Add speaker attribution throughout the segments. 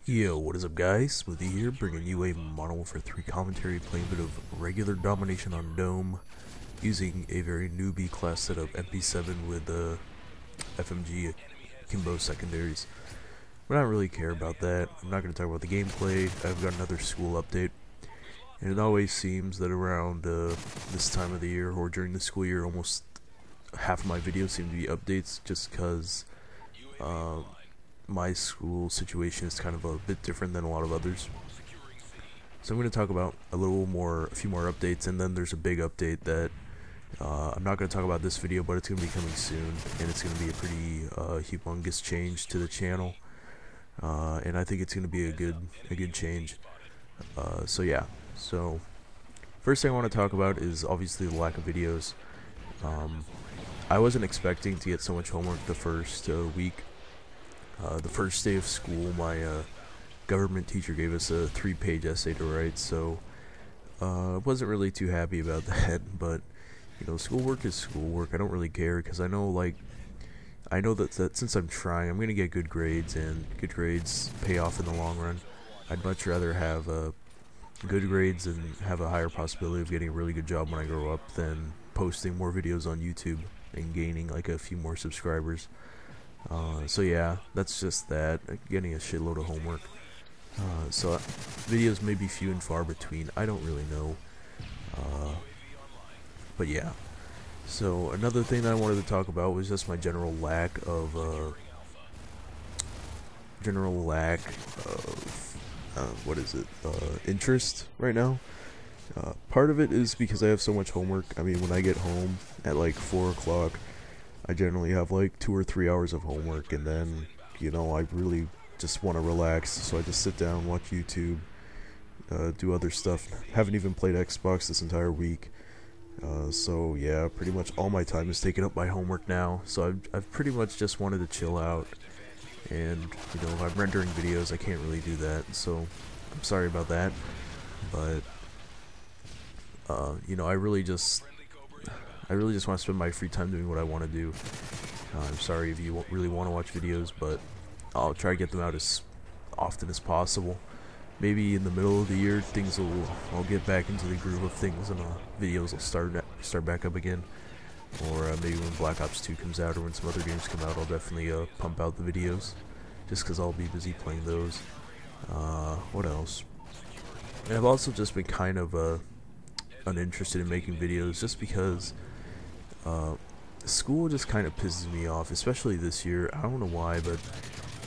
Speaker 1: Yo, what is up guys? Smoothie here, bringing you a Modern Warfare 3 commentary, playing a bit of regular domination on Dome, using a very newbie class setup, MP7 with FMG Kimbo secondaries. I don't really care about that. I'm not going to talk about the gameplay. I've got another school update, and it always seems that around this time of the year, or during the school year, almost half of my videos seem to be updates, just because my school situation is kind of a bit different than a lot of others. So I'm going to talk about a few more updates, and then there's a big update that I'm not going to talk about this video, but it's going to be coming soon, and it's going to be a pretty humongous change to the channel, and I think it's going to be a good change. So yeah. So first thing I want to talk about is obviously the lack of videos. I wasn't expecting to get so much homework the first week. The first day of school, my government teacher gave us a 3-page essay to write, so I wasn't really too happy about that. But you know, schoolwork is schoolwork. I don't really care, because I know that since I'm trying, I'm gonna get good grades, and good grades pay off in the long run. I'd much rather have good grades and have a higher possibility of getting a really good job when I grow up than posting more videos on YouTube and gaining like a few more subscribers. So yeah, that's just that, getting a shitload of homework. So videos may be few and far between, I don't really know. But yeah. So another thing that I wanted to talk about was just my general lack of interest right now. Part of it is because I have so much homework. I mean, when I get home at like 4 o'clock, I generally have like 2 or 3 hours of homework, and then, you know, I really just want to relax, so I just sit down, watch YouTube, do other stuff. Haven't even played Xbox this entire week. So yeah, pretty much all my time is taken up by homework now, so I've pretty much just wanted to chill out, and, you know, if I'm rendering videos, I can't really do that, so I'm sorry about that. But you know, I really just want to spend my free time doing what I want to do. I'm sorry if you really want to watch videos, but I'll try to get them out as often as possible. Maybe in the middle of the year, I'll get back into the groove of things, and videos will start back up again. Or maybe when Black Ops 2 comes out, or when some other games come out, I'll definitely pump out the videos, just because I'll be busy playing those. What else? And I've also just been kind of uninterested in making videos, just because school just kind of pisses me off, especially this year. I don't know why, but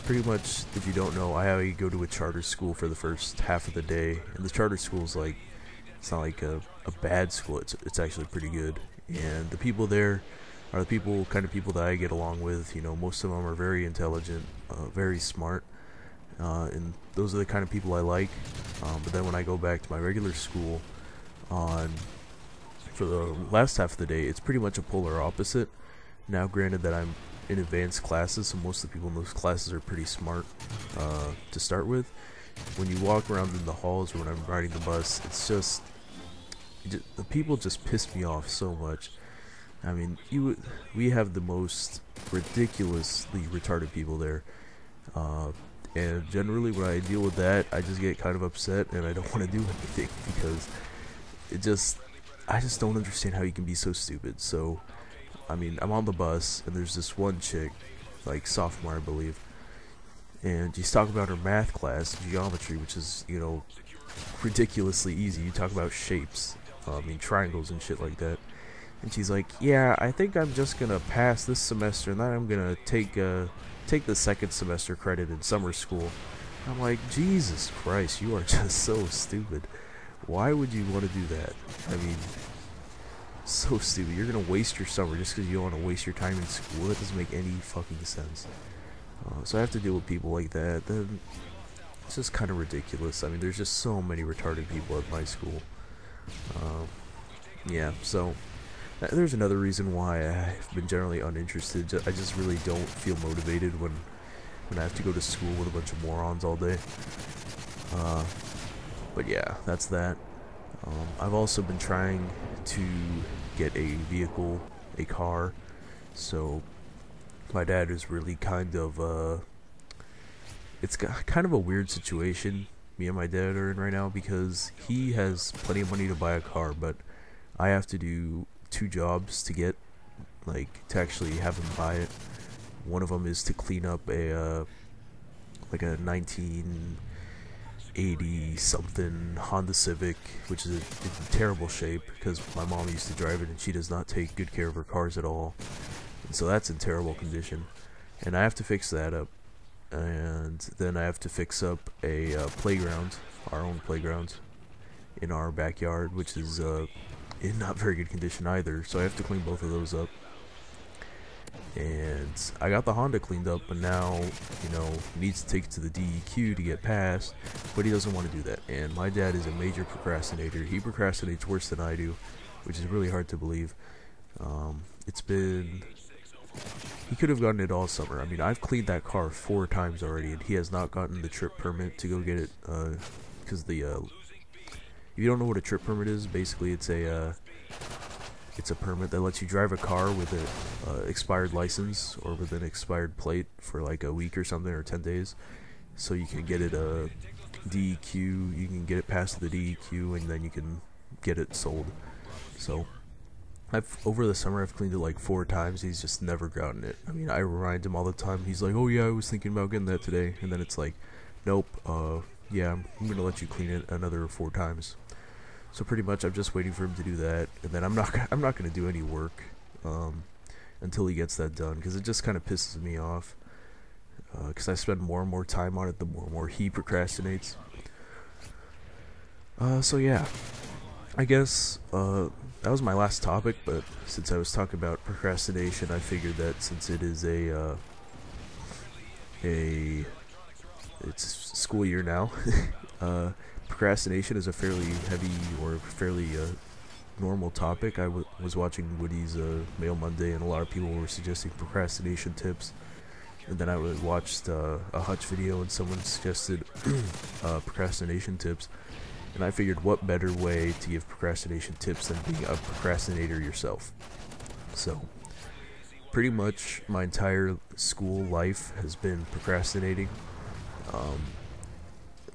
Speaker 1: pretty much, if you don't know, I go to a charter school for the first half of the day, and the charter school is like, it's not like a bad school, it's actually pretty good, and the people there are the kind of people that I get along with. You know, most of them are very intelligent, very smart, and those are the kind of people I like. But then when I go back to my regular school for the last half of the day, it's pretty much a polar opposite. Now, granted that I'm in advanced classes, so most of the people in those classes are pretty smart to start with. When you walk around in the halls, or when I'm riding the bus, the people just piss me off so much. I mean, we have the most ridiculously retarded people there, and generally when I deal with that, I just get kind of upset, and I don't want to do anything, because I just don't understand how you can be so stupid. So, I mean, I'm on the bus, and there's this one chick, like sophomore, I believe, and she's talking about her math class, geometry, which is, you know, ridiculously easy. You talk about shapes, I mean, triangles and shit like that, and she's like, yeah, I think I'm just gonna pass this semester, and then I'm gonna take the second semester credit in summer school. I'm like, Jesus Christ, you are just so stupid. Why would you want to do that? I mean, so stupid. You're gonna waste your summer just because you don't want to waste your time in school. That doesn't make any fucking sense. So I have to deal with people like that. Then it's just kind of ridiculous. I mean, there's just so many retarded people at my school. Yeah, so there's another reason why I've been generally uninterested. I just really don't feel motivated when I have to go to school with a bunch of morons all day. But yeah, that's that. I've also been trying to get a vehicle, a car, so my dad is really kind of it's kind of a weird situation me and my dad are in right now, because he has plenty of money to buy a car, but I have to do 2 jobs to get, like, to actually have him buy it. One of them is to clean up a like a 1980 something Honda Civic, which is in terrible shape because my mom used to drive it and she does not take good care of her cars at all, and so that's in terrible condition, and I have to fix that up. And then I have to fix up a playground, our own playground in our backyard, which is in not very good condition either, so I have to clean both of those up. And I got the Honda cleaned up, but now, he needs to take it to the DEQ to get passed, but he doesn't want to do that. And my dad is a major procrastinator. He procrastinates worse than I do, which is really hard to believe. He could have gotten it all summer. I mean, I've cleaned that car 4 times already, and he has not gotten the trip permit to go get it, because if you don't know what a trip permit is, basically it's a permit that lets you drive a car with an expired license or with an expired plate for like a week or something, or 10 days. So you can get it DEQ, you can get it past the DEQ, and then you can get it sold. So over the summer I've cleaned it like 4 times. He's just never gotten it. I mean, I remind him all the time. He's like, "Oh yeah, I was thinking about getting that today," and then it's like, "Nope, yeah, I'm gonna let you clean it another 4 times." So pretty much I'm just waiting for him to do that, and then I'm not gonna do any work until he gets that done, because it just kind of pisses me off, because I spend more and more time on it the more and more he procrastinates. So yeah, I guess that was my last topic, but since I was talking about procrastination, I figured that since it is it's school year now, procrastination is a fairly heavy or fairly normal topic. I was watching Woody's Mail Monday, and a lot of people were suggesting procrastination tips. And then I watched a Hutch video, and someone suggested procrastination tips. And I figured, what better way to give procrastination tips than being a procrastinator yourself? So, pretty much my entire school life has been procrastinating.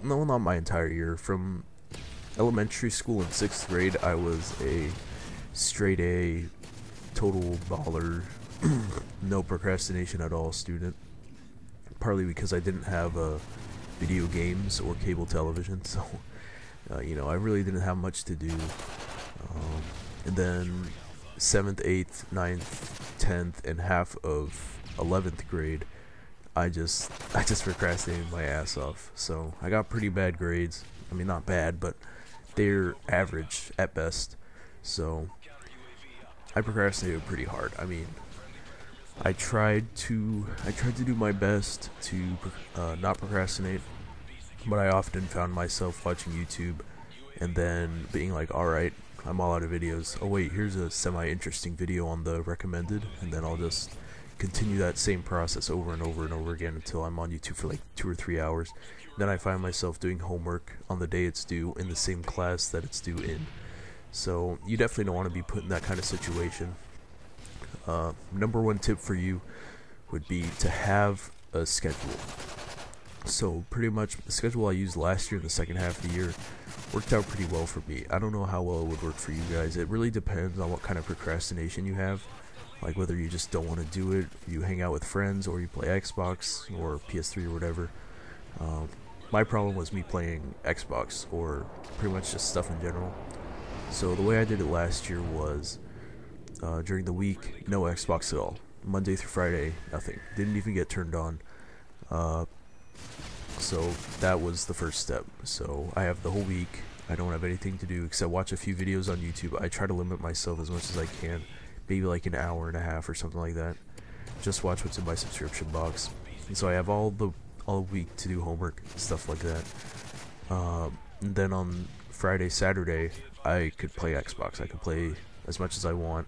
Speaker 1: No, not my entire year. From elementary school in 6th grade, I was a straight A, total baller, no procrastination at all student. Partly because I didn't have video games or cable television, so I really didn't have much to do. And then 7th, 8th, 9th, 10th, and half of 11th grade, I just procrastinated my ass off. So I got pretty bad grades. I mean, not bad, but they're average at best. So I procrastinated pretty hard. I mean, I tried to do my best to not procrastinate, but I often found myself watching YouTube and then being like, alright, I'm all out of videos. Oh wait, here's a semi-interesting video on the recommended, and then I'll just continue that same process over and over and over again until I'm on YouTube for like 2 or 3 hours. Then I find myself doing homework on the day it's due in the same class that it's due in. So you definitely don't want to be put in that kind of situation. Number 1 tip for you would be to have a schedule. So pretty much the schedule I used last year in the second half of the year worked out pretty well for me. I don't know how well it would work for you guys. It really depends on what kind of procrastination you have. Like whether you just don't want to do it, you hang out with friends, or you play Xbox or PS3 or whatever. My problem was me playing Xbox, or pretty much just stuff in general. So the way I did it last year was during the week, no Xbox at all. Monday through Friday, nothing. Didn't even get turned on. So that was the first step. So I have the whole week. I don't have anything to do except watch a few videos on YouTube. I try to limit myself as much as I can. Maybe like an hour and a half or something like that. Just watch what's in my subscription box. And so I have all week to do homework and stuff like that. And then on Friday, Saturday, I could play Xbox. I could play as much as I want,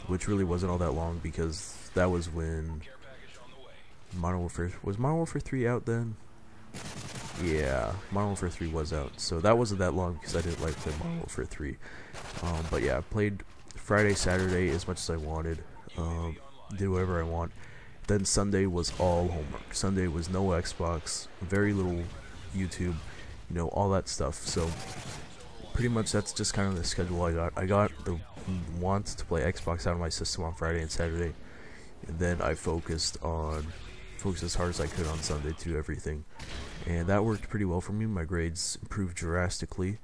Speaker 1: which really wasn't all that long, because that was when Modern Warfare 3 out then? Yeah, Modern Warfare 3 was out, so that wasn't that long because I didn't like playing Modern Warfare 3. But yeah, I played Friday, Saturday as much as I wanted, did whatever I want, Then Sunday was all homework. Sunday was no Xbox, very little YouTube, you know, all that stuff. So pretty much that's just kind of the schedule I got. I got the want to play Xbox out of my system on Friday and Saturday, and then I focused as hard as I could on Sunday to do everything, and that worked pretty well for me. My grades improved drastically.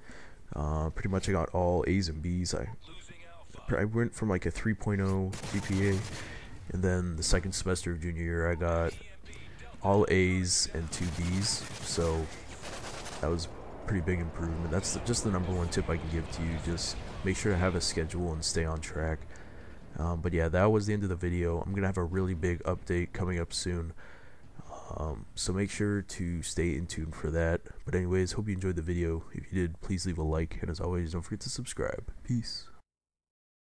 Speaker 1: Pretty much I got all A's and B's. I went from like a 3.0 GPA, and then the second semester of junior year I got all A's and 2 B's, so that was pretty big improvement. That's just the number one tip I can give to you. Just make sure to have a schedule and stay on track. But yeah, that was the end of the video. I'm gonna have a really big update coming up soon, so make sure to stay in tune for that. But anyways, hope you enjoyed the video. If you did, please leave a like, and as always, don't forget to subscribe. Peace.